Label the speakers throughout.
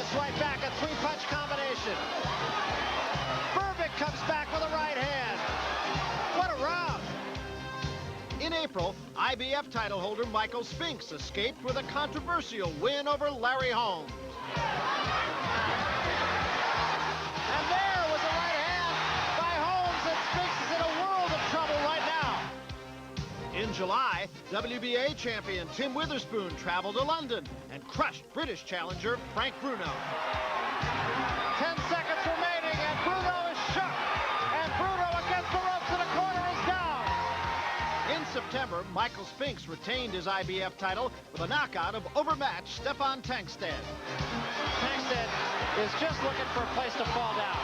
Speaker 1: His right back, a three-punch combination. Berbick comes back with a right hand. What a round.
Speaker 2: In April, IBF title holder Michael Spinks escaped with a controversial win over Larry Holmes.
Speaker 1: And there was a right hand by Holmes, and Spinks is in a world of trouble right now.
Speaker 2: In July, WBA champion Tim Witherspoon traveled to London and crushed British challenger Frank Bruno.
Speaker 1: 10 seconds remaining, and Bruno is shook. And Bruno against the ropes in a corner is down.
Speaker 2: In September, Michael Spinks retained his IBF title with a knockout of overmatched Stefan Tankstead.
Speaker 1: Tankstead is just looking for a place to fall down.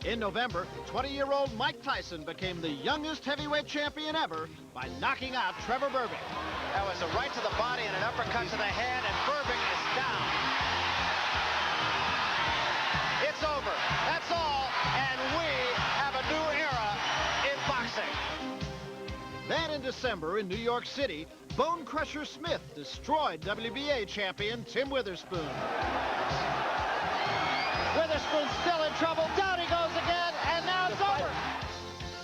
Speaker 2: In November, 20-year-old Mike Tyson became the youngest heavyweight champion ever by knocking out Trevor Berbick.
Speaker 1: That was a right to the body and an uppercut to the head, and Berbick is down. It's over. That's all, and we have a new era in boxing.
Speaker 2: Then in December in New York City, Bone Crusher Smith destroyed WBA champion Tim Witherspoon.
Speaker 1: Witherspoon's still in trouble. Down he goes again, and now it's over.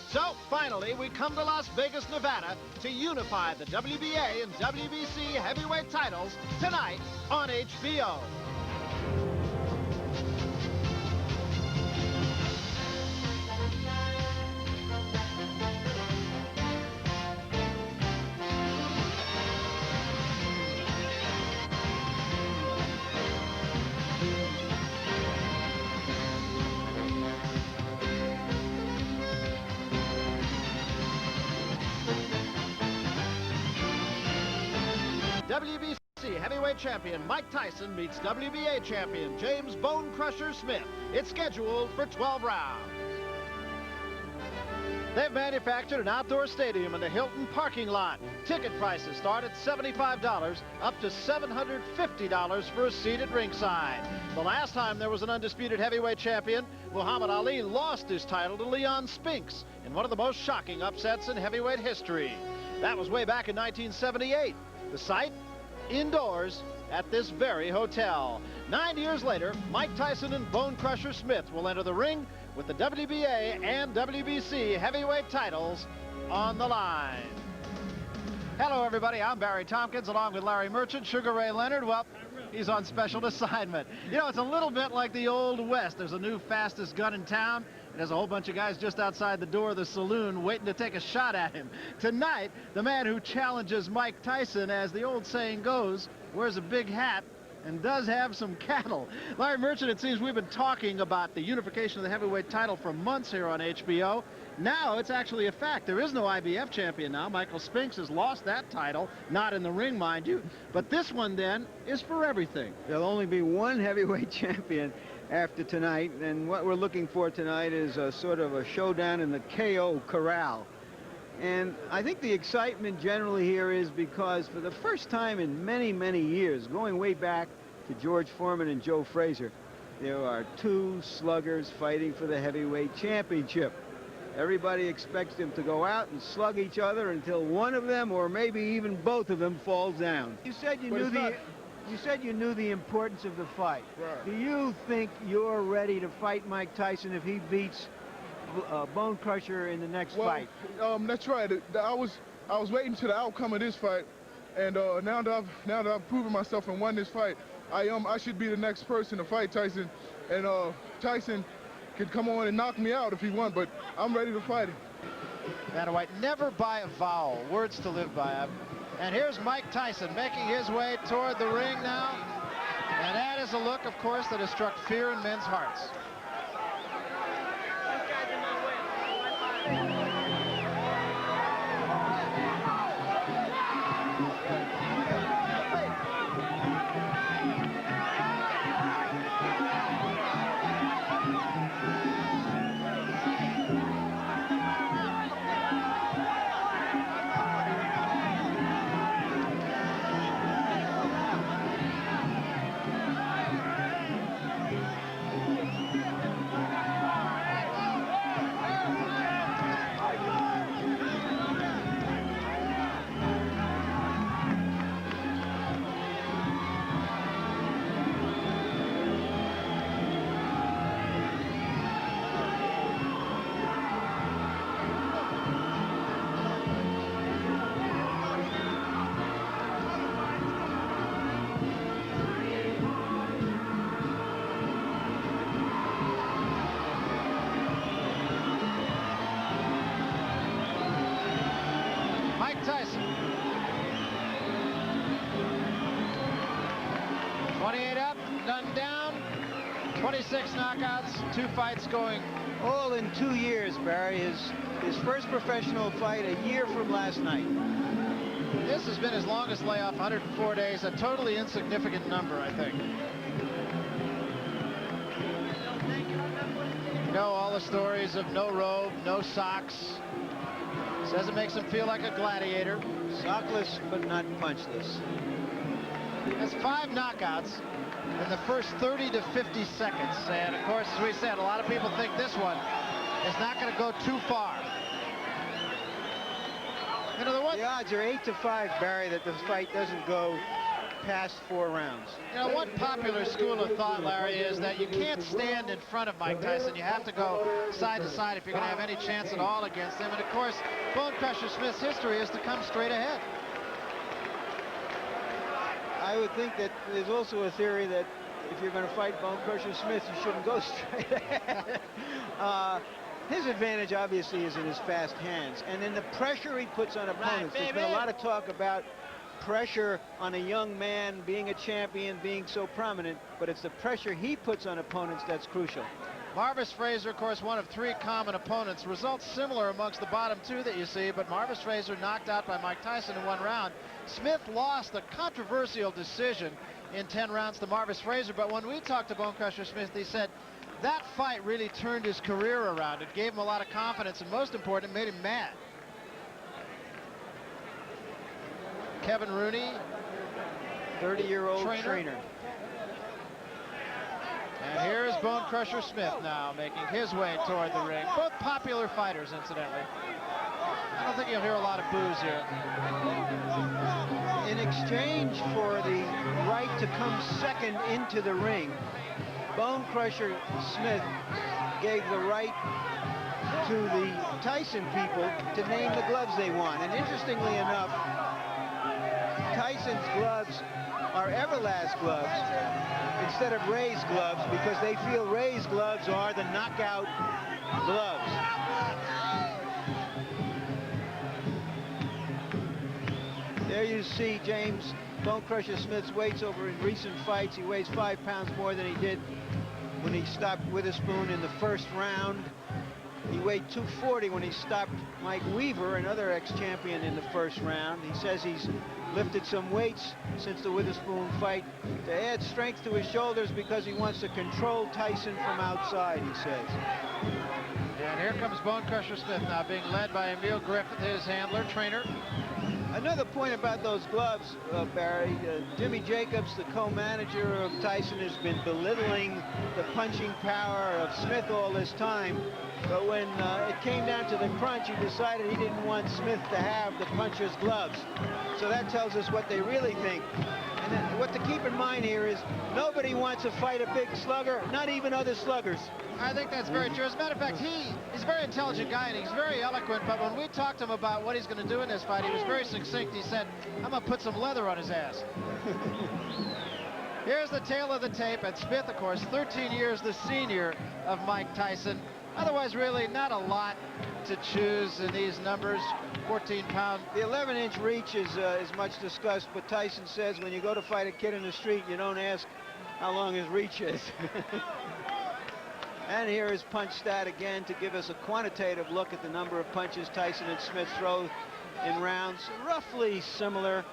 Speaker 2: So finally, we come to Las Vegas, Nevada to unify the WBA and WBC heavyweight titles tonight on HBO. WBC heavyweight champion Mike Tyson meets WBA champion James Bone Crusher Smith. It's scheduled for 12 rounds. They've manufactured an outdoor stadium in the Hilton parking lot. Ticket prices start at $75, up to $750 for a seat at ringside. The last time there was an undisputed heavyweight champion, Muhammad Ali lost his title to Leon Spinks in one of the most shocking upsets in heavyweight history. That was way back in 1978. The site? Indoors at this very hotel. 9 years later, Mike Tyson and Bone Crusher Smith will enter the ring with the WBA and WBC heavyweight titles on the line. Hello, everybody. I'm Barry Tompkins, along with Larry Merchant, Sugar Ray Leonard. Well, he's on special assignment. You know, it's a little bit like the Old West. There's a new fastest gun in town. There's a whole bunch of guys just outside the door of the saloon waiting to take a shot at him. Tonight, the man who challenges Mike Tyson, as the old saying goes, wears a big hat and does have some cattle. Larry Merchant, it seems we've been talking about the unification of the heavyweight title for months here on HBO. Now it's actually a fact. There is no IBF champion now. Michael Spinks has lost that title, not in the ring, mind you. But this one, then, is for everything.
Speaker 3: There'll only be one heavyweight champion after tonight, and what we're looking for tonight is a sort of a showdown in the KO corral. And I think the excitement generally here is because for the first time in many, many years, going way back to George Foreman and Joe Frazier, there are two sluggers fighting for the heavyweight championship. Everybody expects them to go out and slug each other until one of them, or maybe even both of them, falls down. You said you knew the importance of the fight.
Speaker 4: Right.
Speaker 3: Do you think you're ready to fight Mike Tyson if he beats Bone Crusher in the next fight?
Speaker 4: That's right. I was waiting to the outcome of this fight, and now that I've proven myself and won this fight, I should be the next person to fight Tyson, and Tyson could come on and knock me out if he won, but I'm ready to fight him.
Speaker 1: Vanna White, never buy a vowel. Words to live by. And here's Mike Tyson making his way toward the ring now. And that is a look, of course, that has struck fear in men's hearts. none down. 26 knockouts, 2 fights going.
Speaker 3: All in 2 years, Barry. His first professional fight a year from last night.
Speaker 1: This has been his longest layoff, 104 days, a totally insignificant number, I think. You know, all the stories of no robe, no socks. Says it makes him feel like a gladiator.
Speaker 3: Sockless, but not punchless.
Speaker 1: Has 5 knockouts in the first 30 to 50 seconds. And of course, as we said, a lot of people think this one is not going to go too far. You know,
Speaker 3: the odds are 8-5, Barry, that the fight doesn't go past 4 rounds.
Speaker 1: You know, one popular school of thought, Larry, is that you can't stand in front of Mike Tyson. You have to go side to side if you're going to have any chance at all against him. And of course, Bone Crusher Smith's history is to come straight ahead.
Speaker 3: I would think that there's also a theory that if you're going to fight Bone Crusher Smith, you shouldn't go straight ahead. His advantage, obviously, is in his fast hands. And in the pressure he puts on opponents. There's been a lot of talk about pressure on a young man being a champion, being so prominent, but it's the pressure he puts on opponents that's crucial.
Speaker 1: Marvis Frazier, of course, one of 3 common opponents. Results similar amongst the bottom 2 that you see, but Marvis Frazier knocked out by Mike Tyson in 1 round. Smith lost a controversial decision in 10 rounds to Marvis Frazier, but when we talked to Bone Crusher Smith, he said that fight really turned his career around. It gave him a lot of confidence, and most important, it made him mad. Kevin Rooney,
Speaker 3: 30-year-old trainer.
Speaker 1: And here's Bone Crusher Smith now making his way toward the ring. Both popular fighters, incidentally. I don't think you'll hear a lot of boos here.
Speaker 3: In exchange for the right to come second into the ring, Bone Crusher Smith gave the right to the Tyson people to name the gloves they want. And interestingly enough, Tyson's gloves are Everlast gloves instead of Ray's gloves because they feel Ray's gloves are the knockout gloves. There you see James Bone Crusher Smith's weights over in recent fights. He weighs 5 pounds more than he did when he stopped Witherspoon in the first round. He weighed 240 when he stopped Mike Weaver, another ex-champion, in the first round. He says he's lifted some weights since the Witherspoon fight to add strength to his shoulders because he wants to control Tyson from outside, he says.
Speaker 1: And here comes Bone Crusher Smith now, being led by Emil Griffith, his handler, trainer.
Speaker 3: Another point about those gloves, Barry, Jimmy Jacobs, the co-manager of Tyson, has been belittling the punching power of Smith all this time. But when it came down to the crunch, he decided he didn't want Smith to have the puncher's gloves. So that tells us what they really think. And then what to keep in mind here is nobody wants to fight a big slugger, not even other sluggers.
Speaker 1: I think that's very true. As a matter of fact, he's a very intelligent guy and he's very eloquent, but when we talked to him about what he's going to do in this fight, he was very succinct. He said, I'm going to put some leather on his ass. Here's the tail of the tape, and Smith, of course, 13 years the senior of Mike Tyson. Otherwise, really not a lot to choose in these numbers. 14-pound.
Speaker 3: The 11-inch reach is much discussed, but Tyson says when you go to fight a kid in the street, you don't ask how long his reach is. And here is punch stat again to give us a quantitative look at the number of punches Tyson and Smith throw in rounds. Roughly similar,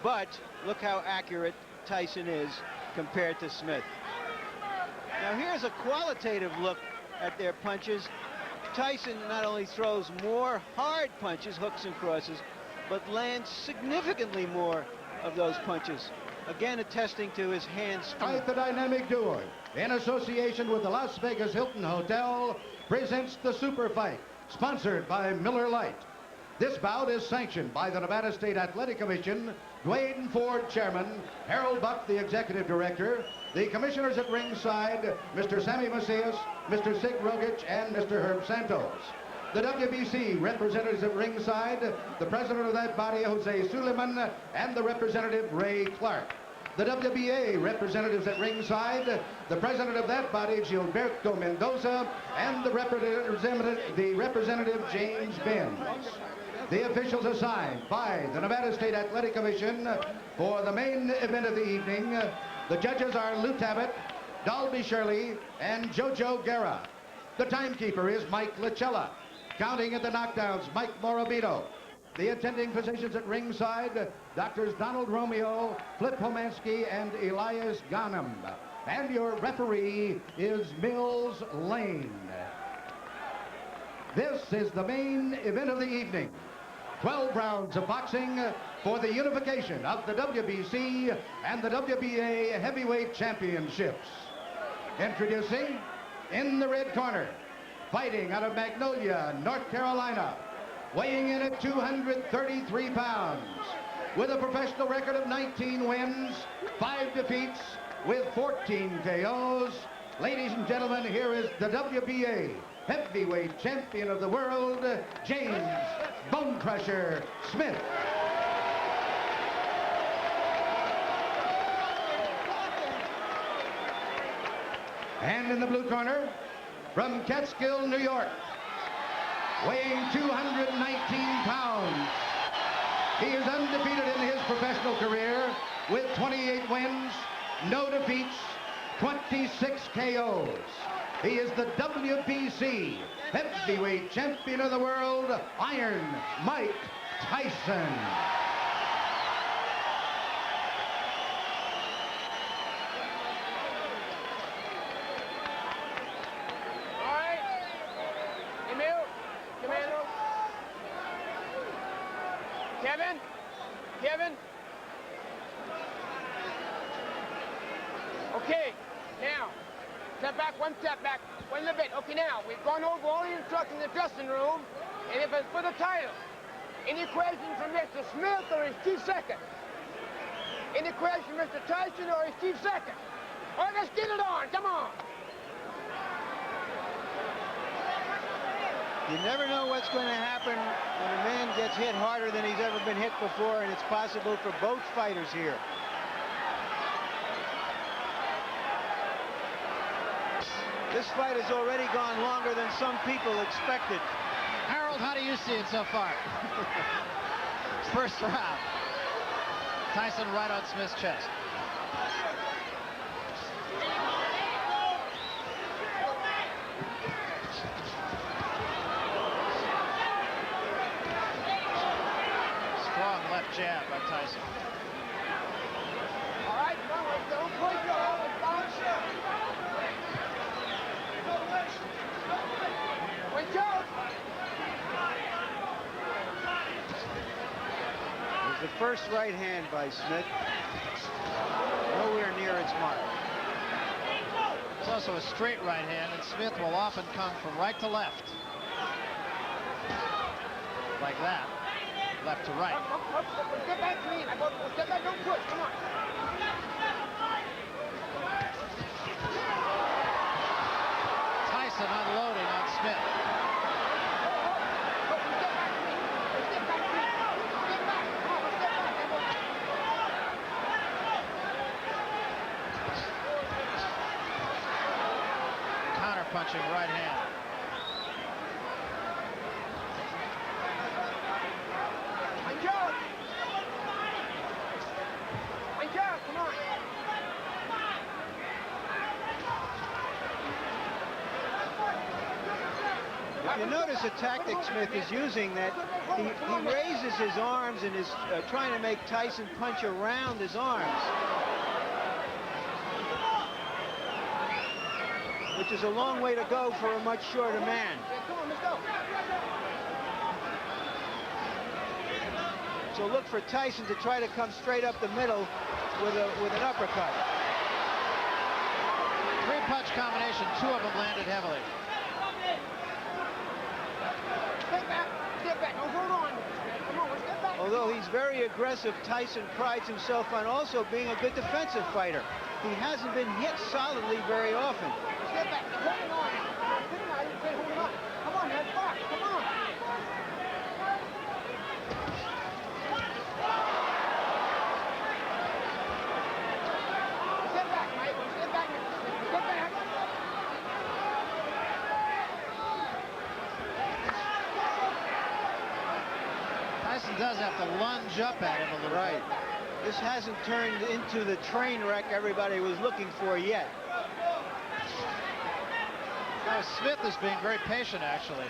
Speaker 3: but look how accurate Tyson is compared to Smith. Now here's a qualitative look at their punches. Tyson not only throws more hard punches, hooks and crosses, but lands significantly more of those punches. Again, attesting to his hand strength.
Speaker 5: Fight the dynamic duo, in association with the Las Vegas Hilton Hotel, presents the Super Fight, sponsored by Miller Lite. This bout is sanctioned by the Nevada State Athletic Commission, Dwayne Ford, Chairman, Harold Buck, the Executive Director, the Commissioners at ringside, Mr. Sammy Macias, Mr. Sig Rogich, and Mr. Herb Santos. The WBC representatives at ringside, the president of that body, Jose Suleiman, and the representative, Ray Clark. The WBA representatives at ringside, the president of that body, Gilberto Mendoza, and the representative, James Benz. The officials assigned by the Nevada State Athletic Commission for the main event of the evening, The judges are Lou Tabbitt, Dalby Shirley, and Jojo Guerra. The timekeeper is Mike Lachella. Counting at the knockdowns, Mike Morabito. The attending physicians at ringside, Doctors Donald Romeo, Flip Homansky, and Elias Ghanem. And your referee is Mills Lane. This is the main event of the evening. 12 rounds of boxing for the unification of the WBC and the WBA heavyweight championships. Introducing, in the red corner, fighting out of Magnolia, North Carolina, weighing in at 233 pounds, with a professional record of 19 wins, 5 defeats, with 14 KOs. Ladies and gentlemen, here is the WBA heavyweight champion of the world, James Bone Crusher Smith. And in the blue corner, from Catskill, New York, weighing 219 pounds, he is undefeated in his professional career with 28 wins, no defeats, 26 KOs. He is the WBC heavyweight champion of the world, Iron Mike Tyson.
Speaker 6: All right. Emil, Commando. Kevin. Okay, now. Step back, one step back, one little bit. Okay, now, we've gone over all the instructions in the dressing room, and if it's for the title, any questions from Mr. Smith or his chief second? Any questions from Mr. Tyson or his chief second? All right, let's get it on, come on.
Speaker 3: You never know what's going to happen when a man gets hit harder than he's ever been hit before, and it's possible for both fighters here. This fight has already gone longer than some people expected.
Speaker 1: Harold, how do you see it so far? First round. Tyson right on Smith's chest. Strong left jab by Tyson.
Speaker 6: All right, come on, let's go. Push your arm and bounce.
Speaker 3: There's the first right hand by Smith. Nowhere near its mark.
Speaker 1: It's also a straight right hand, and Smith will often come from right to left. Like that. Left to right.
Speaker 6: Step back clean. Step back, don't push. Come on.
Speaker 1: Tyson unloading on Smith. Punching right hand.
Speaker 6: Come on.
Speaker 3: If you notice a tactic Smith is using, that he raises his arms and is trying to make Tyson punch around his arms, which is a long way to go for a much shorter man.
Speaker 6: Come on, let's go.
Speaker 3: So look for Tyson to try to come straight up the middle with an uppercut.
Speaker 1: Three-punch combination, 2 of them landed heavily.
Speaker 6: Step back, don't hold on. Come on, step back.
Speaker 3: Although he's very aggressive, Tyson prides himself on also being a good defensive fighter. He hasn't been hit solidly very often.
Speaker 6: Step back, hold on. Hold on. Come on, man, box, come on. Step back, Mike. Step back. Step back.
Speaker 1: Tyson does have to lunge up at him a little bit.
Speaker 3: This hasn't turned into the train wreck everybody was looking for yet.
Speaker 1: Smith is being very patient, actually.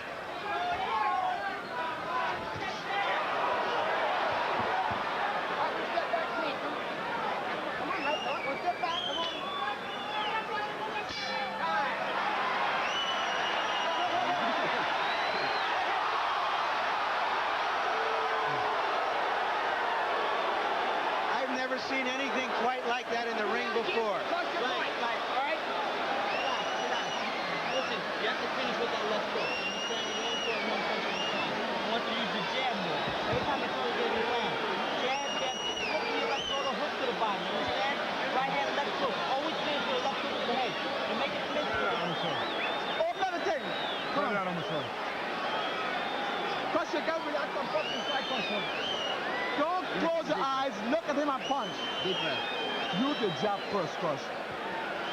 Speaker 3: I've never seen anything quite like that in the ring before.
Speaker 7: Listen, you have to finish with that left hook. Understand? You only throw one punch at a time. I want you to use the jab more. Every time I throw you, give me a round. Jab, jab. Hook to your left, throw the hook to the body. You understand? Right hand, left hook. Always finish with a left hook to the head. And make it miss for him. Oh, better take it.
Speaker 4: Put it out on the side.
Speaker 7: Crush your gut with that fucking side punch. Don't close your eyes. Look at him and punch.
Speaker 1: Deep breath.
Speaker 7: Use the jab first, Crush.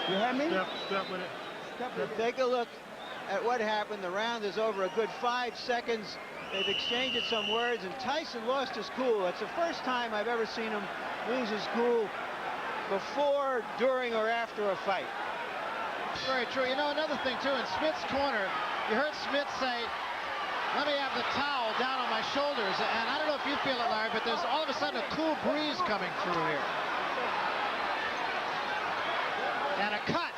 Speaker 7: You hear me?
Speaker 4: Step with it.
Speaker 3: Take a look at what happened. The round is over a good 5 seconds. They've exchanged some words, and Tyson lost his cool. It's the first time I've ever seen him lose his cool before, during, or after a fight.
Speaker 1: Very true. You know, another thing, too, in Smith's corner, you heard Smith say, let me have the towel down on my shoulders. And I don't know if you feel it, Larry, but there's all of a sudden a cool breeze coming through here. And a cut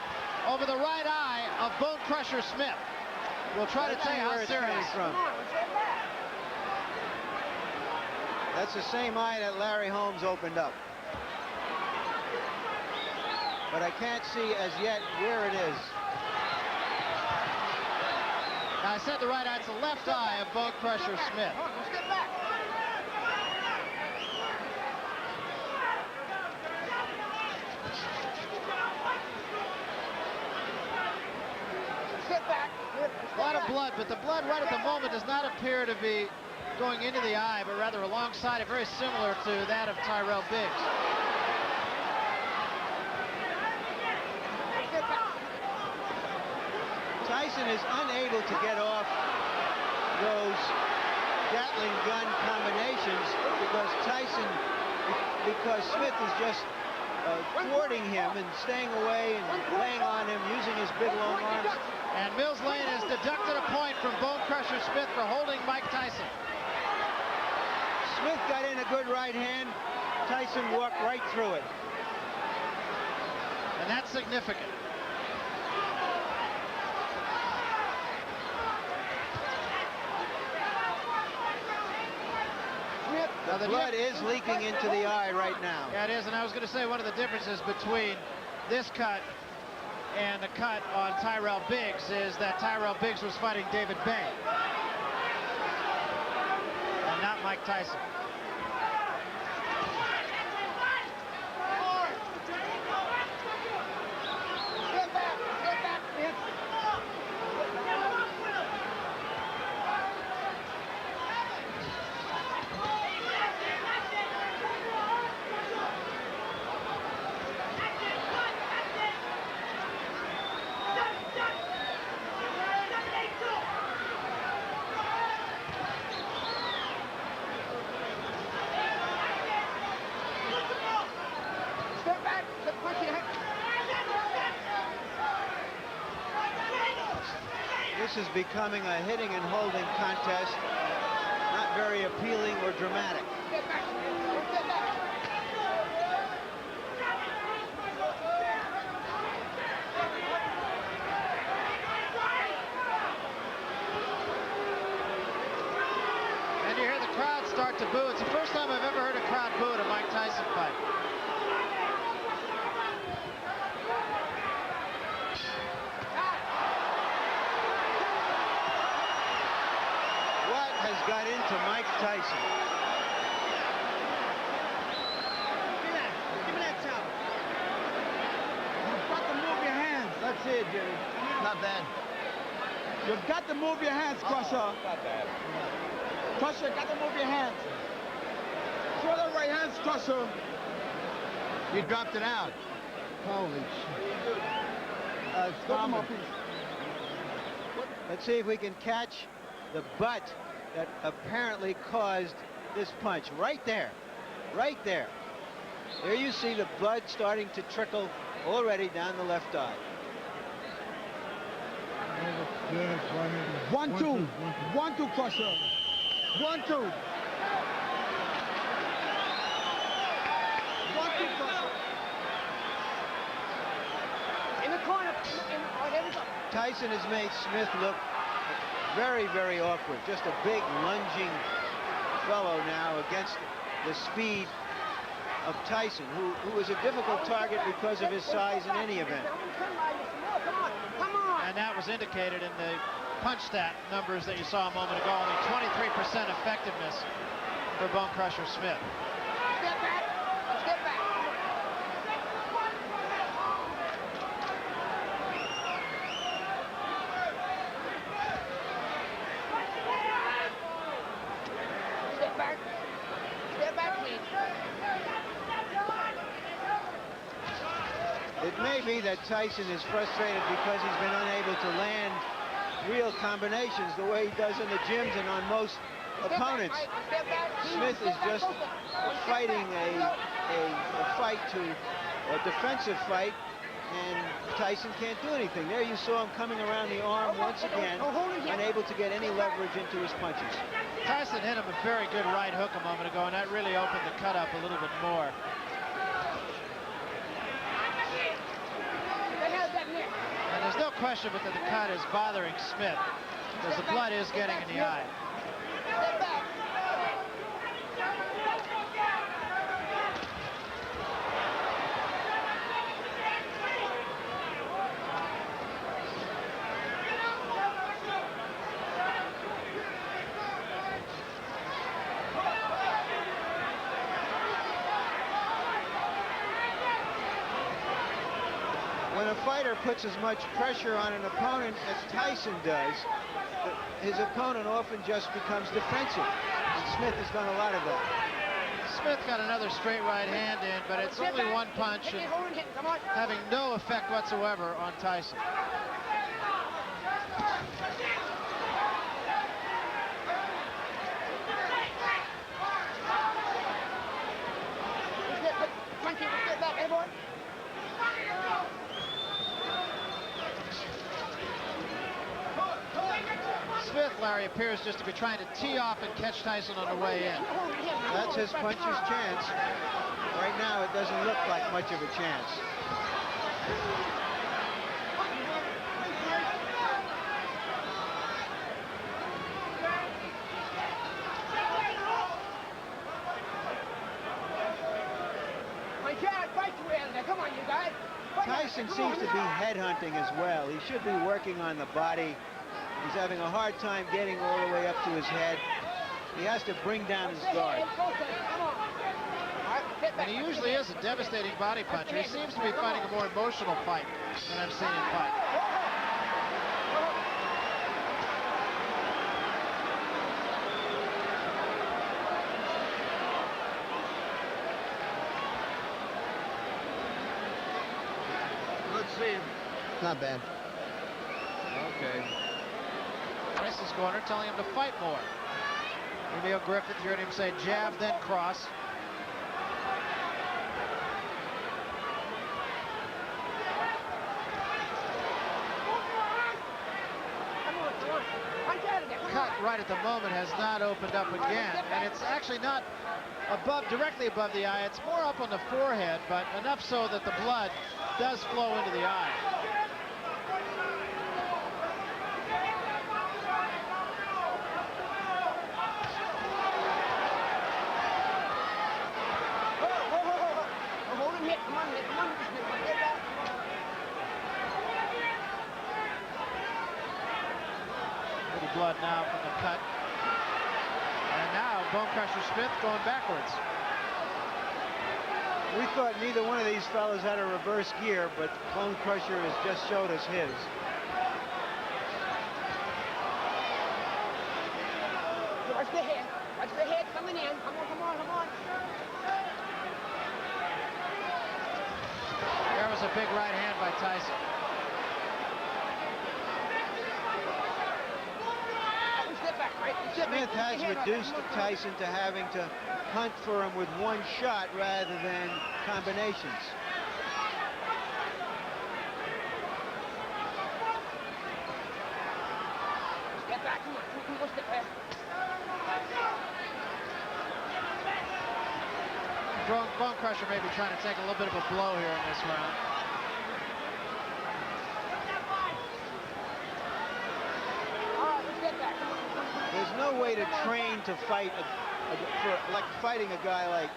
Speaker 1: over the right eye of Bone Crusher Smith. We'll try to tell you how serious.
Speaker 3: From. That's the same eye that Larry Holmes opened up. But I can't see as yet where it is.
Speaker 1: Now, I said the right eye. It's the left eye of Bone Crusher Smith.
Speaker 6: Let's get back. Sit back.
Speaker 1: A lot of blood, but the blood right at the moment does not appear to be going into the eye, but rather alongside it, very similar to that of Tyrell Biggs.
Speaker 3: Tyson is unable to get off those Gatling gun combinations because Smith is just thwarting him and staying away and laying on him, using his big long arms.
Speaker 1: And Mills Lane has deducted a point from Bone Crusher Smith for holding Mike Tyson.
Speaker 3: Smith got in a good right hand. Tyson walked right through it.
Speaker 1: And that's significant.
Speaker 3: Now the blood is leaking into the eye right now.
Speaker 1: Yeah, it is, and I was going to say one of the differences between this cut and the cut on Tyrell Biggs is that Tyrell Biggs was fighting David Bay and not Mike Tyson.
Speaker 3: This is becoming a hitting and holding contest, not very appealing or dramatic.
Speaker 1: And you hear the crowd start to boo. It's the first time I've ever heard a crowd boo at a Mike Tyson fight.
Speaker 3: Got into Mike Tyson.
Speaker 7: Give me that towel. You've got to move your hands.
Speaker 3: Let's see it, Jimmy.
Speaker 7: Not bad. You've got to move your hands, Crusher.
Speaker 6: Not bad.
Speaker 7: Crusher, got to move your hands. Throw the right hands, Crusher.
Speaker 3: You dropped it out.
Speaker 7: Holy shit.
Speaker 3: Let's see if we can catch the butt that apparently caused this punch. Right there. Right there. There you see the blood starting to trickle already down the left eye.
Speaker 8: 1-2. 1-2 crusher. 1-2. 1-2 crusher.
Speaker 6: In the corner. Oh, there we go.
Speaker 3: Tyson has made Smith look very, very awkward. Just a big lunging fellow now against the speed of Tyson, who is a difficult target because of his size in any event.
Speaker 6: Come on, come on.
Speaker 2: And that was indicated in the punch stat numbers that you saw a moment ago. Only 23% effectiveness for Bone Crusher Smith.
Speaker 6: Step back. Step back. Step back. Step back, please.
Speaker 3: It may be that Tyson is frustrated because he's been unable to land real combinations the way he does in the gyms and on most opponents. Smith is just fighting a fight a defensive fight, and Tyson can't do anything. There you saw him coming around the arm once again, unable to get any leverage into his punches.
Speaker 2: Tyson hit him a very good right hook a moment ago, and that really opened the cut up a little bit more. And there's no question but that the cut is bothering Smith, because the blood is getting in the eye.
Speaker 6: Step back.
Speaker 3: When a fighter puts as much pressure on an opponent as Tyson does, his opponent often just becomes defensive. And Smith has done a lot of that.
Speaker 2: Smith got another straight right hand in, but it's only one punch and having no effect whatsoever on Tyson.
Speaker 6: Step back, everyone.
Speaker 2: Smith, Larry, appears just to be trying to tee off and catch Tyson on the way in.
Speaker 3: That's his puncher's chance. Right now, it doesn't look like much of a chance.
Speaker 6: Come on, you guys.
Speaker 3: Tyson seems to be headhunting as well. He should be working on the body. He's having a hard time getting all the way up to his head. He has to bring down his guard.
Speaker 2: And he usually is a devastating body puncher. He seems to be fighting a more emotional fight than I've seen him fight.
Speaker 3: Let's see him.
Speaker 8: Not bad.
Speaker 3: Okay.
Speaker 2: Tyson's corner telling him to fight more. Emil Griffith, you heard him say jab, then cross. Cut right at the moment has not opened up again, and it's actually not directly above the eye. It's more up on the forehead, but enough so that the blood does flow into the eye. Little blood now from the cut. And now Bone Crusher Smith going backwards.
Speaker 3: We thought neither one of these fellas had a reverse gear, but Bone Crusher has just showed us his.
Speaker 6: Watch the head. Watch the head coming in. Come on, come on, come on.
Speaker 2: There was a big right hand by Tyson.
Speaker 6: Step back.
Speaker 3: Smith has reduced Tyson to having to hunt for him with one shot rather than combinations.
Speaker 6: Step back, come on, one step back.
Speaker 1: Bone Crusher may be trying to take a little bit of a blow here in this round.
Speaker 6: All right, let's get back.
Speaker 3: There's no way to train to fight like fighting a guy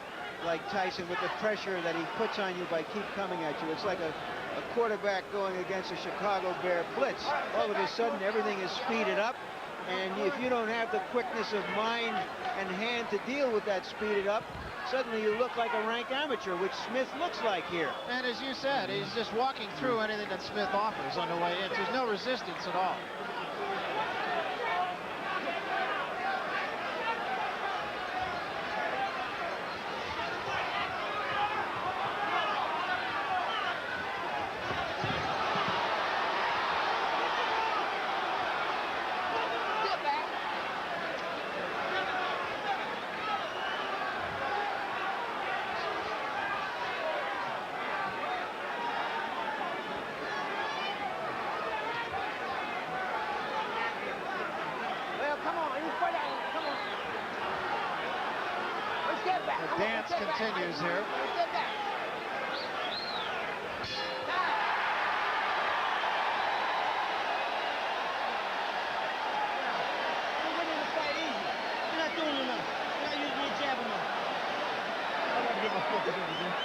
Speaker 3: like Tyson with the pressure that he puts on you by keep coming at you. It's like a quarterback going against a Chicago Bear blitz. All of a sudden, everything is speeded up, and if you don't have the quickness of mind and hand to deal with that speeded up, suddenly you look like a rank amateur, which Smith looks like here.
Speaker 1: And as you said, he's just walking through anything that Smith offers on the way in. There's no resistance at all. The dance continues here.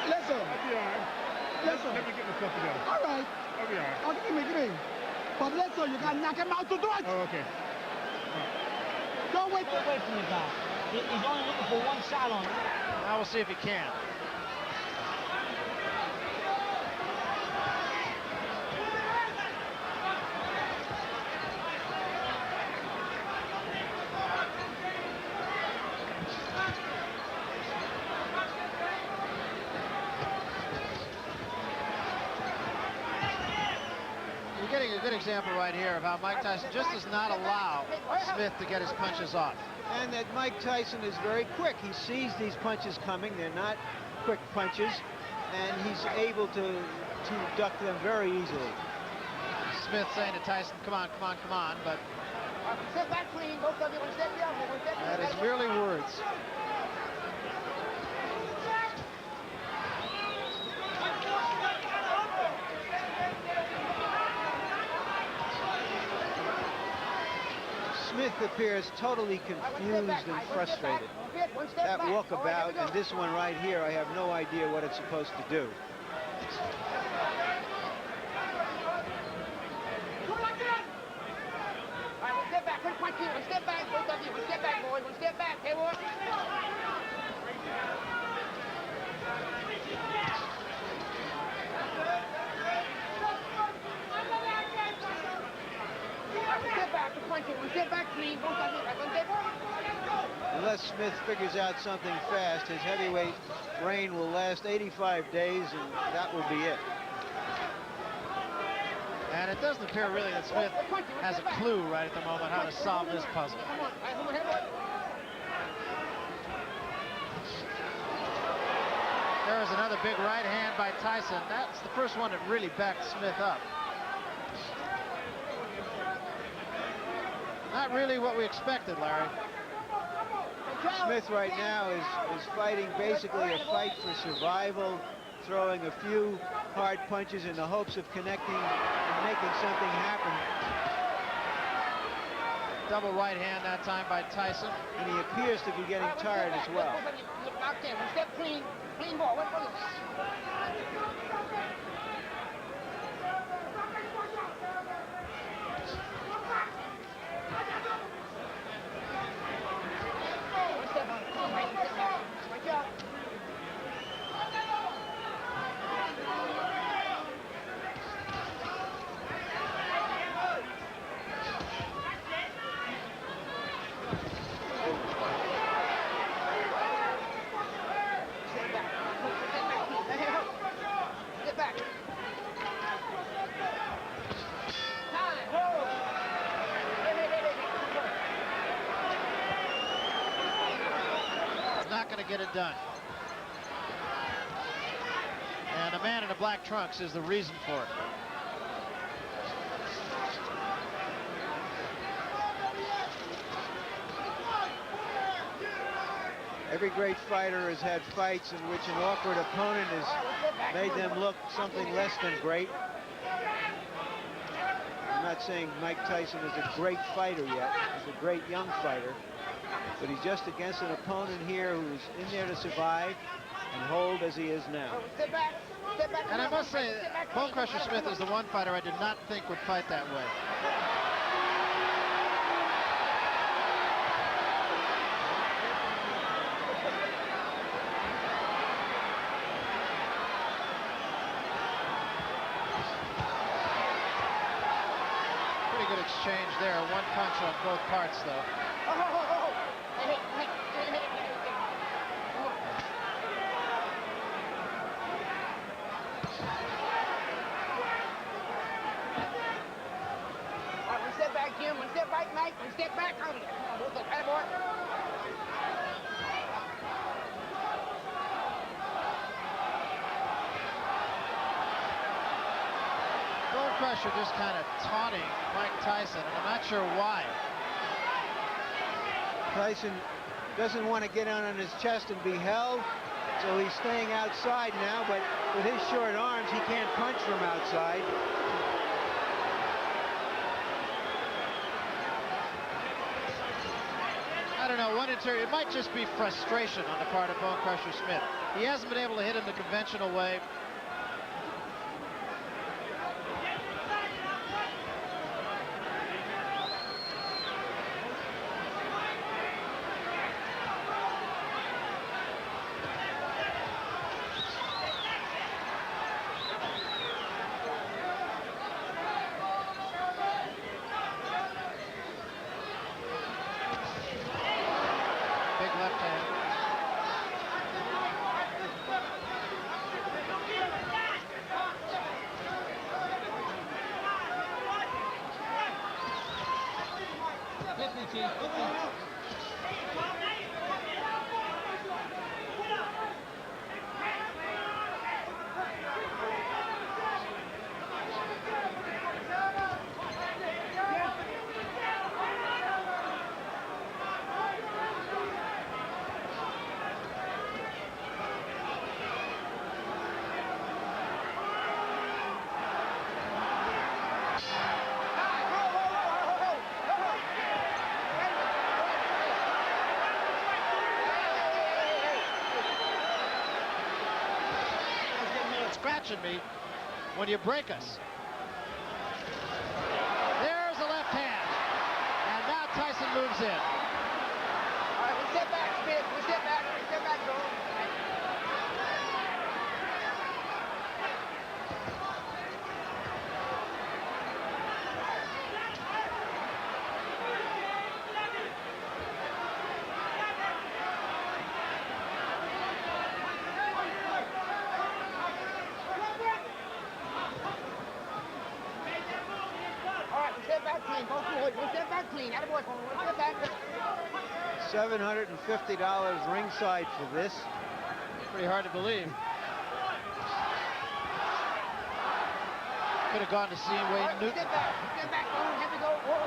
Speaker 8: Listen. Listen.
Speaker 4: Let me get myself together.
Speaker 8: All right.
Speaker 4: I'll be all right.
Speaker 8: Okay, give me. But listen, you can knock him out to do it.
Speaker 4: Oh, okay.
Speaker 8: Don't wait.
Speaker 7: Don't wait for the guy. He's only looking for one shot on him.
Speaker 1: Now we'll see if he can. You're getting a good example right here of how Mike Tyson just does not allow Smith to get his punches off.
Speaker 3: And that Mike Tyson is very quick. He sees these punches coming. They're not quick punches, and he's able to duck them very easily.
Speaker 1: Smith saying to Tyson, come on, come on, come on, but
Speaker 6: Step back clean, both of you. One step down, one step down.
Speaker 1: that is merely words.
Speaker 3: Smith appears totally confused and frustrated. That walkabout and this one right here, I have no idea what it's supposed to do.
Speaker 6: All right, one step back, quick punch here. One step back, both of you. One step back, boys. One step back. Okay, boy. One step back, clean. Both of you. Right, one step back.
Speaker 3: Unless Smith figures out something fast, his heavyweight reign will last 85 days, and that will be it.
Speaker 1: And it doesn't appear really that Smith has a clue right at the moment how to solve this puzzle.
Speaker 6: Come on. All right, come on, here, boy.
Speaker 1: There is another big right hand by Tyson. That's the first one that really backed Smith up. Not really what we expected, Larry.
Speaker 3: Smith right now is fighting basically a fight for survival, throwing a few hard punches in the hopes of connecting and making something happen.
Speaker 1: Double right hand that time by Tyson.
Speaker 3: And he appears to be getting tired as well.
Speaker 6: Lock in. One step clean. Clean ball. What was it? One step on. Come on, right. One step back. Right job.
Speaker 1: it done. And a man in a black trunks is the reason for it.
Speaker 3: Every great fighter has had fights in which an awkward opponent has made them look something less than great. I'm not saying Mike Tyson is a great fighter yet. He's a great young fighter. But he's just against an opponent here who's in there to survive and hold as he is now.
Speaker 1: And I must say, Bone Crusher Smith is the one fighter I did not think would fight that way. Pretty good exchange there. One punch on both parts, though.
Speaker 6: One step back, Mike. One step back. Come on, both look. Hey, boy.
Speaker 1: Bone Crusher just kind of taunting Mike Tyson, and I'm not sure why.
Speaker 3: Tyson doesn't want to get on his chest and be held, so he's staying outside now, but with his short arms, he can't punch from outside.
Speaker 1: I don't know, it might just be frustration on the part of Bone Crusher Smith. He hasn't been able to hit him the conventional way. Scratching me when you break us. There's a left hand. And now Tyson moves in.
Speaker 6: All right, one step back, Smith. One step back. One step back, Joe.
Speaker 3: $750 ringside for this.
Speaker 1: Pretty hard to believe. Could have gone to see Wayne Newton.
Speaker 6: Step back, have to go. Whoa.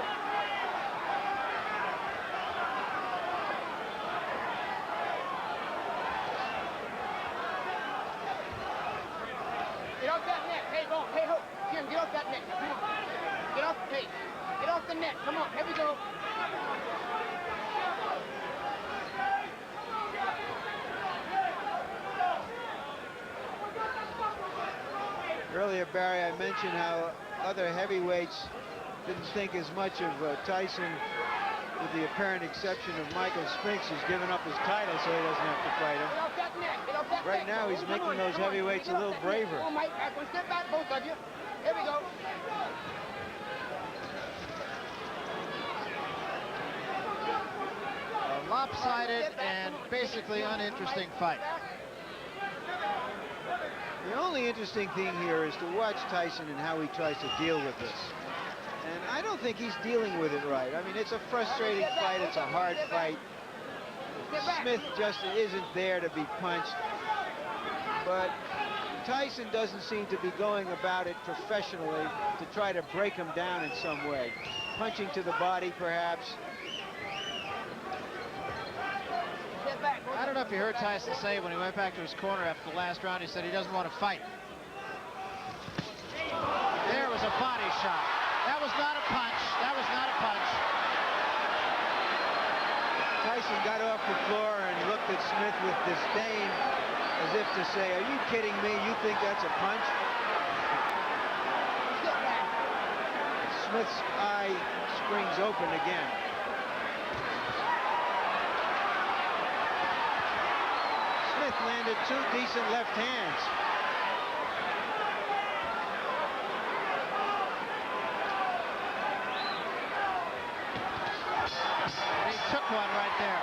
Speaker 6: Get off that net. Hey, Bone. Hey, Hope. Jim, get off that net. Come on. Get off the tape. Get off the net. Come on. Here we go.
Speaker 3: Earlier, Barry, I mentioned how other heavyweights didn't think as much of Tyson, with the apparent exception of Michael Spinks, who's given up his title so he doesn't have to fight him. Right now, he's making those heavyweights a little braver.
Speaker 6: Come on, Mike. Back one step back, both of you. Here we go.
Speaker 1: A lopsided and basically uninteresting fight.
Speaker 3: The only interesting thing here is to watch Tyson and how he tries to deal with this. And I don't think he's dealing with it right. I mean, it's a frustrating fight. It's a hard fight. Smith just isn't there to be punched. But Tyson doesn't seem to be going about it professionally to try to break him down in some way. Punching to the body, perhaps.
Speaker 1: I don't know if you heard Tyson say when he went back to his corner after the last round, he said he doesn't want to fight. There was a body shot. That was not a punch. That was not a punch.
Speaker 3: Tyson got off the floor and looked at Smith with disdain, as if to say, are you kidding me? You think that's a punch? Smith's eye springs open again. Smith landed 2 decent left hands.
Speaker 1: He took one right there.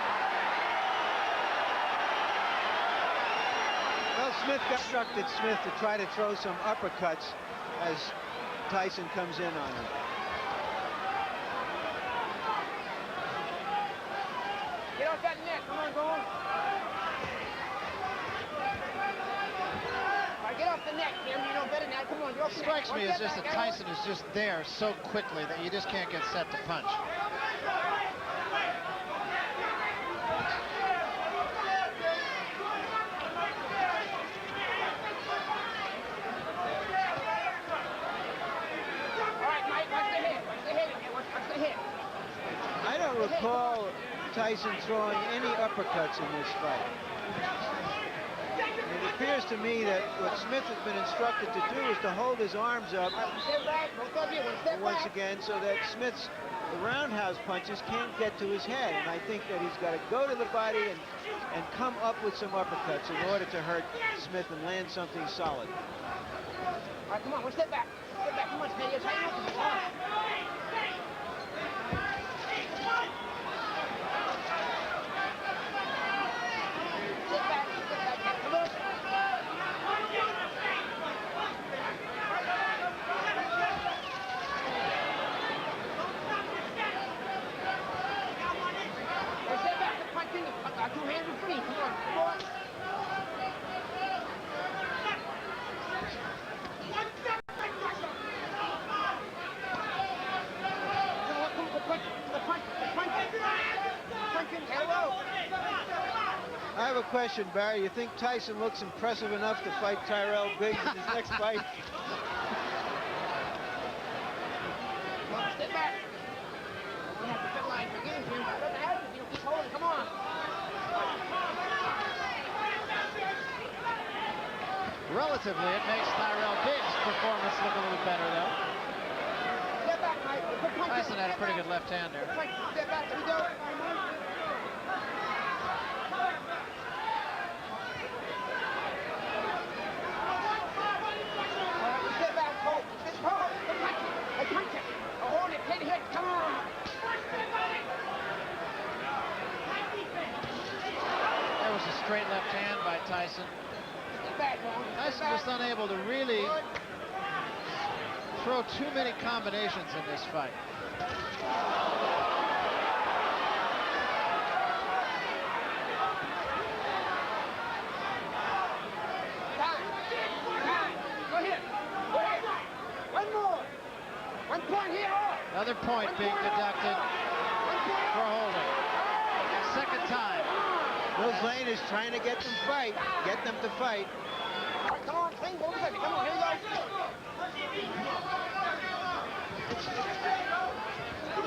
Speaker 3: Well, Smith instructed Smith to try to throw some uppercuts as Tyson comes in on him.
Speaker 6: Get off that net. Come on, go on. All right, get off the net, Kim. You know better than that. Come on, you're off the net.
Speaker 1: Strikes me as just that Tyson is just there so quickly that you just can't get set to punch.
Speaker 3: I don't recall Tyson throwing any uppercuts in this fight. It appears to me that what Smith has been instructed to do is to hold his arms up once again so that Smith's roundhouse punches can't get to his head. And I think that he's got to go to the body and come up with some uppercuts in order to hurt Smith and land something solid.
Speaker 6: All right, come on, we'll step back. Step back. Come on, Smith. Tighten up. Come on.
Speaker 3: I have a question, Barry. You think Tyson looks impressive enough to fight Tyrell Biggs in his next fight?
Speaker 6: Step back. We have to fit line for games here. Doesn't have to. Keep holding. Come on.
Speaker 1: Relatively, it makes Tyrell Biggs' performance look a little better, though.
Speaker 6: Step back, Mike.
Speaker 1: Tyson had a pretty good left hand there.
Speaker 6: Step back. Here we go.
Speaker 1: Straight left hand by Tyson. Tyson just unable to really throw too many combinations in this fight.
Speaker 6: Go here. One more. 1 point here.
Speaker 1: Another point being deducted for holding. Second time.
Speaker 3: Mills Lane is trying to get them to fight.
Speaker 6: Come on, clean, come on, here we go.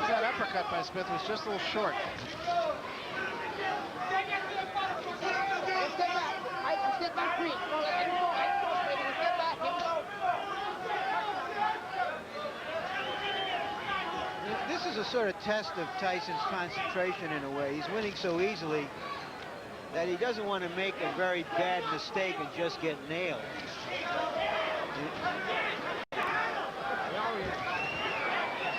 Speaker 1: That uppercut by Smith was just a little short.
Speaker 6: Step back. Step back, free. Step back, here we go.
Speaker 3: This is a sort of test of Tyson's concentration in a way. He's winning so easily that he doesn't want to make a very bad mistake and just get nailed.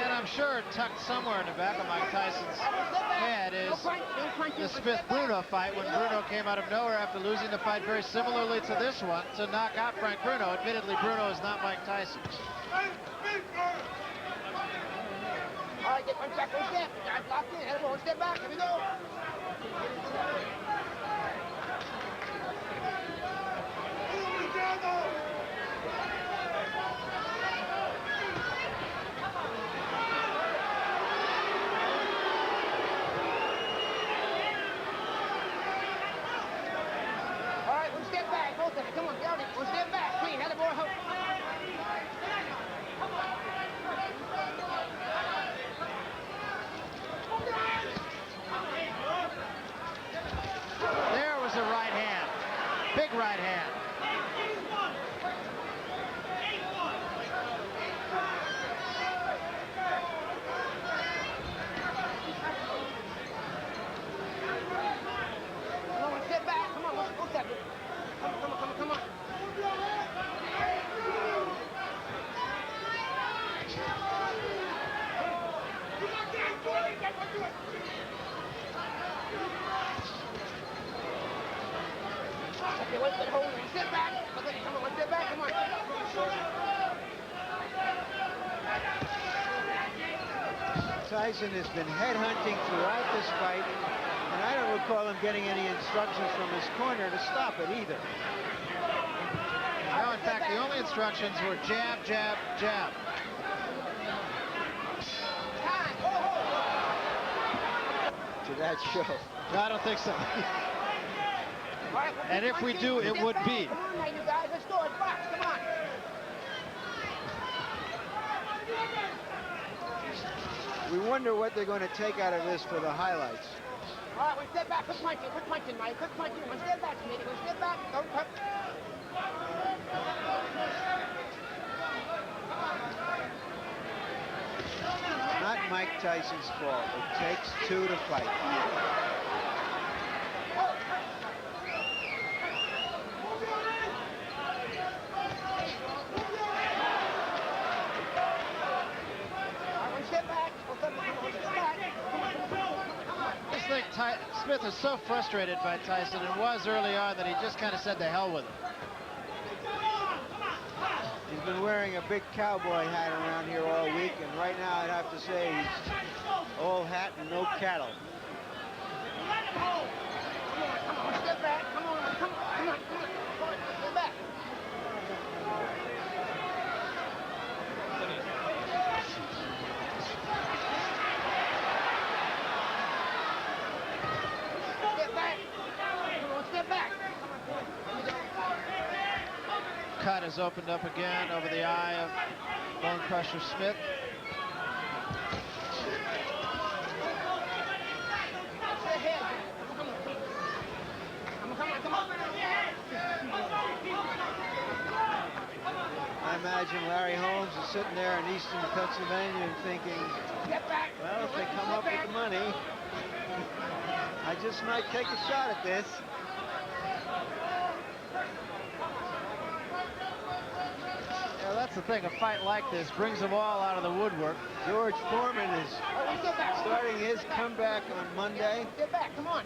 Speaker 1: And I'm sure tucked somewhere in the back of Mike Tyson's head is the Smith-Bruno fight, when Bruno came out of nowhere after losing the fight very similarly to this one to knock out Frank Bruno. Admittedly, Bruno is not Mike Tyson.
Speaker 6: All right, get one back, one step. Guys locked in. Elbow, one step back. Here we go. All right, one step back. Both of you. Come on, get on it. One step back. Clean. Elbow, hook.
Speaker 1: There was a right hand. Big right hand.
Speaker 6: Come on, one step back. Come on, one step. Come on. Okay, one step, hold it. One step back. Okay, come on, one step back. Come on.
Speaker 3: Tyson has been headhunting throughout this fight, and I don't recall him getting any instructions from his corner to stop it either.
Speaker 1: No, in fact, the only instructions were jab, jab, jab.
Speaker 3: To that show.
Speaker 1: No, I don't think so.
Speaker 6: All right,
Speaker 1: And if we do, it would be.
Speaker 6: Come on now, you guys. Let's go. It's box. Come on.
Speaker 3: We wonder what they're going to take out of this for the highlights.
Speaker 6: All right, one step back. Quick punching, Mike. Quick punching. One step back, Smitty. One step back. Don't touch.
Speaker 3: Not Mike Tyson's fault. It takes two to fight.
Speaker 6: One step back. One step back.
Speaker 1: I just think Smith is so frustrated by Tyson, and was early on, that he just kind of said to hell with him.
Speaker 3: He's been wearing a big cowboy hat around here all week, and right now I'd have to say he's all hat and no cattle.
Speaker 6: Come on, one step back. Come on. Step back. Step back. Come on, step back.
Speaker 1: Cut has opened up again over the eye of Bone Crusher Smith.
Speaker 3: I imagine Larry Holmes is sitting there in eastern Pennsylvania and thinking, well, if they come up with the money, I just might take a shot at this.
Speaker 1: Yeah, that's the thing. A fight like this brings them all out of the woodwork.
Speaker 3: George Foreman is starting his comeback on Monday.
Speaker 6: Step back, come on.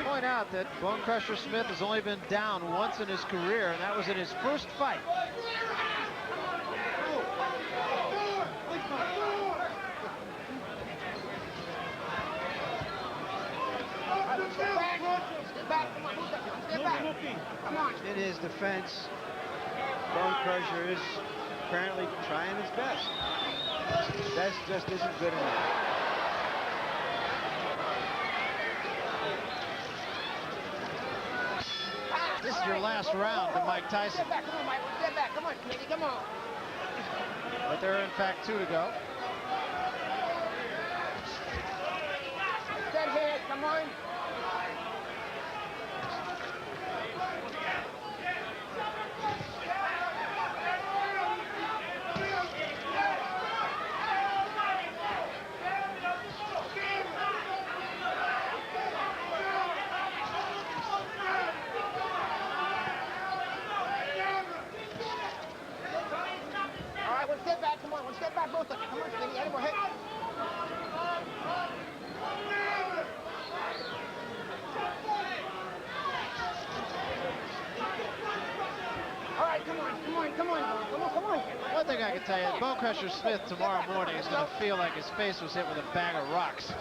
Speaker 1: Point out that Bone Crusher Smith has only been down once in his career, and that was in his first fight.
Speaker 3: In his defense, Bone Crusher is apparently trying his best. Best just isn't good enough.
Speaker 1: This is your last round to Mike Tyson.
Speaker 6: Step back, come on, Mike. Step back, come on, Smitty, come on.
Speaker 1: But there are, in fact, 2 to go.
Speaker 6: Step head, come on. both of you. Come on, Smitty. Atta boy. Hey. All right, come on.
Speaker 1: One thing I can tell you, Bone Crusher Smith tomorrow morning is going to feel like his face was hit with a bag of rocks.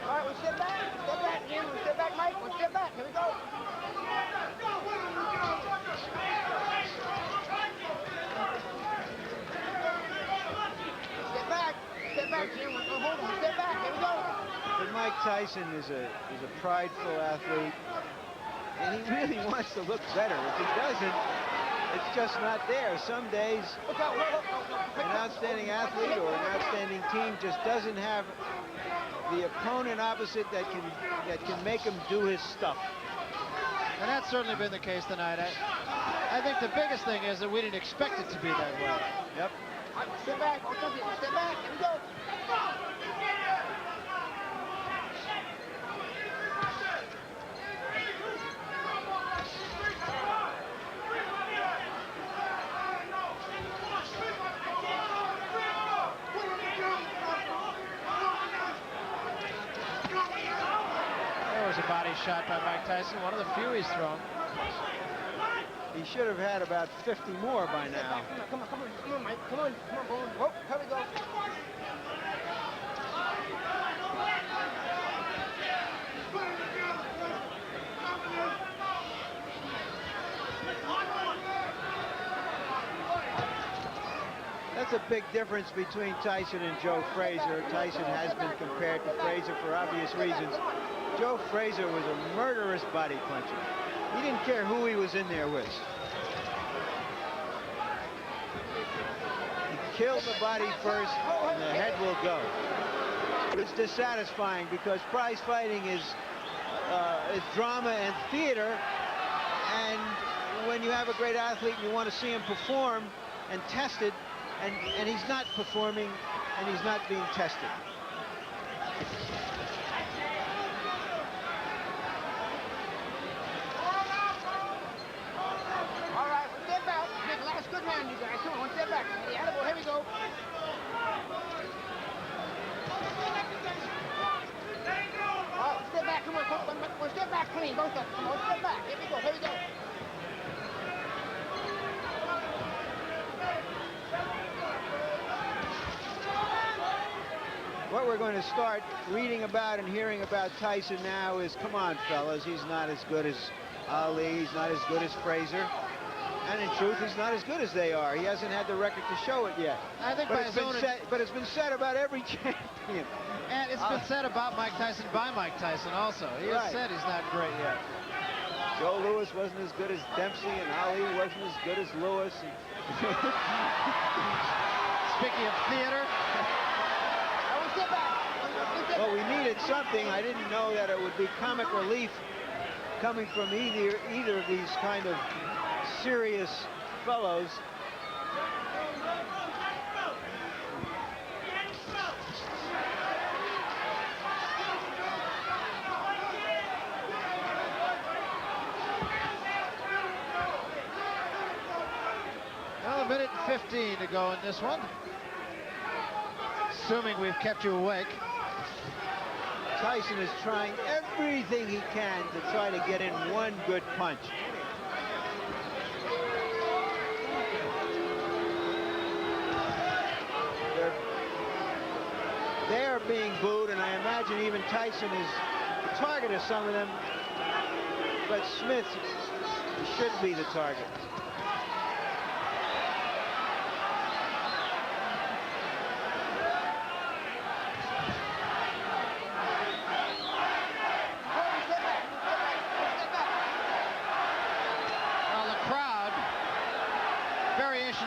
Speaker 6: All right, we step back, Jim. We step back, Mike. We step back. Here we go. Step back, Jim. Hold on. Step back. Here we go.
Speaker 3: But Mike Tyson is a prideful athlete, and he really wants to look better. If he doesn't, it's just not there. Some days,
Speaker 6: Look out.
Speaker 3: an outstanding athlete or an outstanding team just doesn't have the opponent opposite that can make him do his stuff.
Speaker 1: And that's certainly been the case tonight. I think the biggest thing is that we didn't expect it to be that way.
Speaker 3: Yep.
Speaker 6: All right, step back. Step back. Here we go.
Speaker 1: There was a body shot by Mike Tyson, one of the few he's thrown.
Speaker 3: He should have had about 50 more by now.
Speaker 6: Come on, Mike. Come on, Bone. Whoa, here we go.
Speaker 3: That's a big difference between Tyson and Joe Frazier. Tyson has been compared to Frazier for obvious reasons. Joe Frazier was a murderous body puncher. He didn't care who he was in there with. He killed the body first, and the head will go. It's dissatisfying because prize fighting is drama and theater, and when you have a great athlete and you want to see him perform and tested, and he's not performing and he's not being tested.
Speaker 6: All right, one step back. Big last good round, you guys. Come on, one step back. Atta boy. Here we go. All right, step back. Come on. One step back clean. Both of them. Come on, step back. Here we go. Here we go.
Speaker 3: What we're going to start reading about and hearing about Tyson now is, come on, fellas, he's not as good as Ali, he's not as good as Frazier. And in truth, he's not as good as they are. He hasn't had the record to show it yet.
Speaker 1: I think
Speaker 3: But
Speaker 1: by his own...
Speaker 3: it's been said about every champion.
Speaker 1: And it's been said about Mike Tyson by Mike Tyson also. He has said he's not great yet.
Speaker 3: Joe Louis wasn't as good as Dempsey, and Ali wasn't as good as Lewis.
Speaker 1: Speaking of theater...
Speaker 3: Well, we needed something. I didn't know that it would be comic relief coming from either of these kind of serious fellows.
Speaker 1: Well, a minute and 15 to go in this one. Assuming we've kept you awake.
Speaker 3: Tyson is trying everything he can to try to get in one good punch. They're being booed, and I imagine even Tyson is the target of some of them, but Smith should be the target.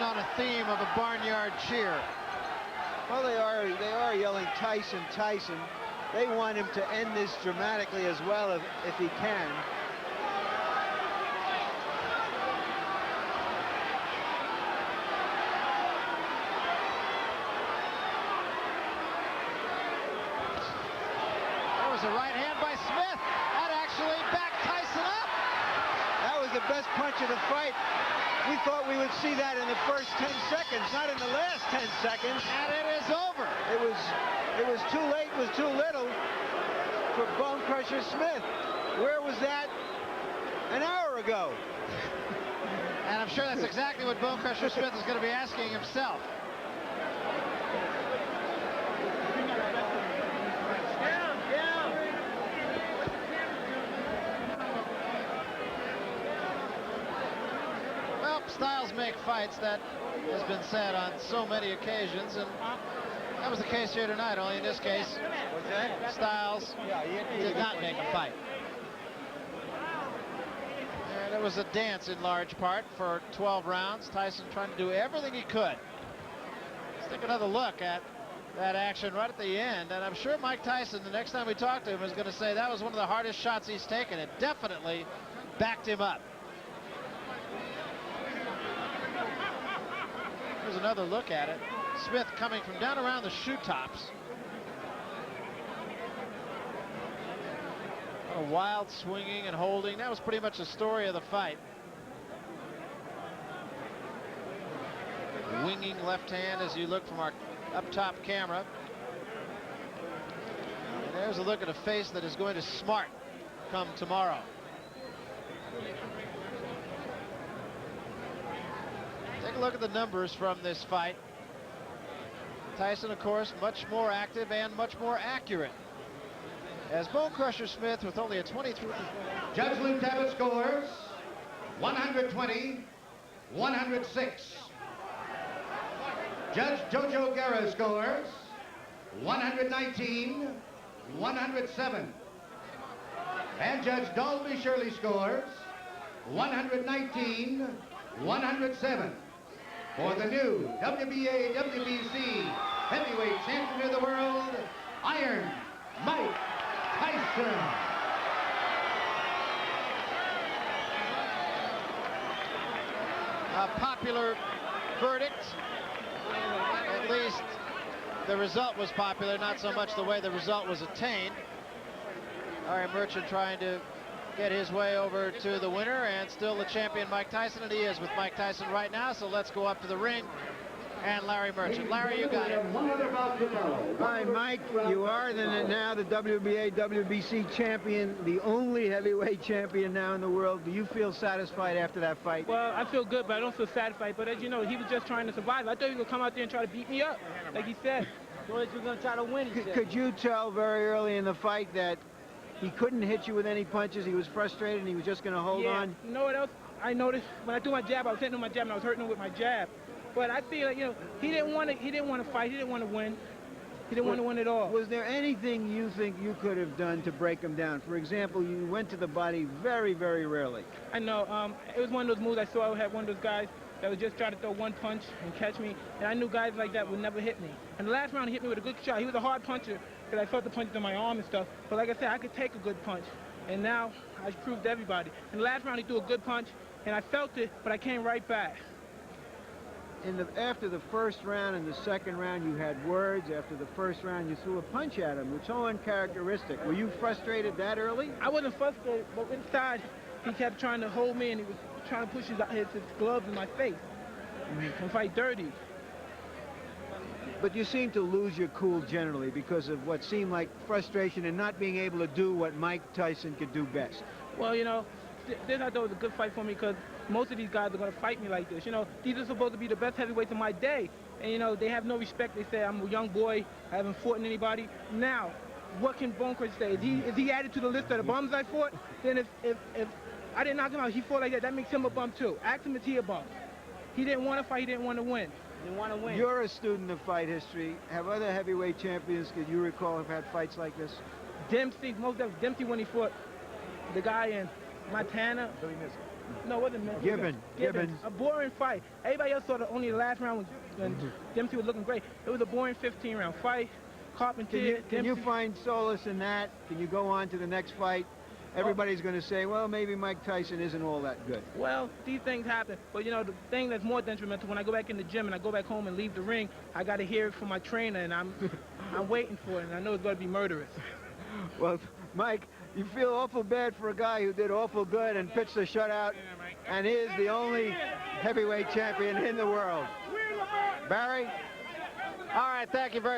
Speaker 1: On a theme of a barnyard cheer.
Speaker 3: Well, they are yelling Tyson, Tyson. They want him to end this dramatically as well if he can.
Speaker 1: a right hand by Smith. That actually backed Tyson up.
Speaker 3: That was the best punch of the fight. We thought we would see that in the first 10 seconds, not in the last 10 seconds.
Speaker 1: And it is over.
Speaker 3: It was too late, it was too little for Bone Crusher Smith. Where was that an hour ago?
Speaker 1: And I'm sure that's exactly what Bone Crusher Smith is going to be asking himself. Well, styles make fights. That has been said on so many occasions, and that was the case here tonight. Only in this case, styles did not make a fight. And it was a dance in large part for 12 rounds. Tyson trying to do everything he could. Let's take another look at that action right at the end. And I'm sure Mike Tyson, the next time we talk to him, is going to say that was one of the hardest shots he's taken. It definitely backed him up. Here's another look at it. Smith coming from down around the shoe tops. A wild swinging and holding. That was pretty much the story of the fight. Winging left hand as you look from our up top camera. And there's a look at a face that is going to smart come tomorrow. Take a look at the numbers from this fight. Tyson, of course, much more active and much more accurate. As Bone Crusher Smith with only a 23.
Speaker 5: Judge Lou Tabbitt scores 120, 106. Judge Jojo Guerra scores 119, 107. And Judge Dalby Shirley scores 119, 107. For the new WBA, WBC heavyweight champion of the world, Iron Mike Tyson.
Speaker 1: A popular verdict. At least the result was popular, not so much the way the result was attained. Larry Merchant trying to get his way over to the winner, and still the champion Mike Tyson, and he is with Mike Tyson right now. So let's go up to the ring and Larry Merchant. Larry, you got it.
Speaker 3: Hi, Mike. You are now the WBA, WBC champion, the only heavyweight champion now in the world. Do you feel satisfied after that fight?
Speaker 9: Well, I feel good, but I don't feel satisfied. But as you know, he was just trying to survive. I thought he was going to come out there and try to beat me up, like he said. So that you were going to try to win, he said.
Speaker 3: Could you tell very early in the fight that he couldn't hit you with any punches? He was frustrated and he was just going to hold on?
Speaker 9: You know what else I noticed? When I threw my jab, I was hitting him with my jab and I was hurting him with my jab. But I feel like, you know, he didn't want to fight. He didn't want to win. He didn't want to win at all.
Speaker 3: Was there anything you think you could have done to break him down? For example, you went to the body very, very rarely.
Speaker 9: I know. It was one of those moves I saw. I had one of those guys that would just try to throw one punch and catch me. And I knew guys like that would never hit me. And the last round, he hit me with a good shot. He was a hard puncher because I felt the punches in my arm and stuff. But like I said, I could take a good punch. And now I proved to everybody. In the last round, he threw a good punch, and I felt it, but I came right back.
Speaker 3: After the first round and the second round, you had words. After the first round, you threw a punch at him, which is so uncharacteristic. Were you frustrated that early?
Speaker 9: I wasn't frustrated, but inside, he kept trying to hold me, and he was trying to push his gloves in my face and fight dirty.
Speaker 3: But you seemed to lose your cool generally because of what seemed like frustration and not being able to do what Mike Tyson could do best.
Speaker 9: Well, you know, this I thought was a good fight for me because most of these guys are going to fight me like this. You know, these are supposed to be the best heavyweights of my day. And, you know, they have no respect. They say I'm a young boy. I haven't fought anybody. Now, what can Bone Crusher say? Is he added to the list of the bums I fought? Then if I didn't knock him out, he fought like that, that makes him a bum too. Ask him if he a bum. He didn't want to fight. He didn't want to win. He didn't want to win.
Speaker 3: You're a student of fight history. Have other heavyweight champions that you recall have had fights like this?
Speaker 9: Dempsey, most of Dempsey when he fought the guy in Montana. No, it wasn't
Speaker 3: Gibbon.
Speaker 9: A boring fight. Everybody else saw only the last round when Dempsey was looking great. It was a boring 15-round fight. Carpenter,
Speaker 3: Can you find solace in that? Can you go on to the next fight? Everybody's going to say, well, maybe Mike Tyson isn't all that good.
Speaker 9: Well, these things happen. But, you know, the thing that's more detrimental, when I go back in the gym and I go back home and leave the ring, I got to hear it from my trainer, and I'm waiting for it, and I know it's going to be murderous.
Speaker 3: Well, Mike, you feel awful bad for a guy who did awful good and pitched a shutout, and is the only heavyweight champion in the world. Barry?
Speaker 2: All right, thank you very much.